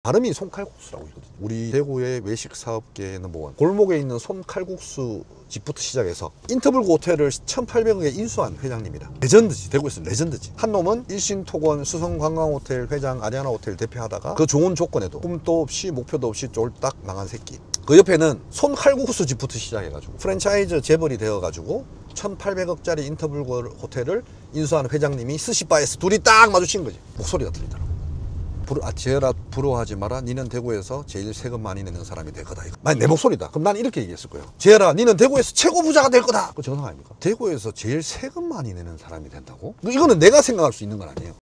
발음이 손칼국수라고 있거든요. 우리 대구의 외식 사업계 넘버원, 골목에 있는 손칼국수 집부터 시작해서 인터블 호텔을 1,800억에 인수한 회장님이다. 레전드지. 대구에서 레전드지. 한 놈은 일신토건 수성관광호텔 회장, 아리아나호텔 대표하다가 그 좋은 조건에도 꿈도 없이 목표도 없이 쫄딱 망한 새끼. 그 옆에는 손칼국수 집부터 시작해가지고 프랜차이즈 재벌이 되어가지고 1,800억짜리 인터블 호텔을 인수한 회장님이 스시바에서 둘이 딱 마주친 거지. 목소리가 들리더라고. 지혜라 부러워하지 마라. 니는 대구에서 제일 세금 많이 내는 사람이 될 거다. 만약 내 목소리다. 그럼 난 이렇게 얘기했을 거예요. 지혜라, 니는 대구에서 최고 부자가 될 거다. 그 정상 아닙니까? 대구에서 제일 세금 많이 내는 사람이 된다고? 이거는 내가 생각할 수 있는 건 아니에요.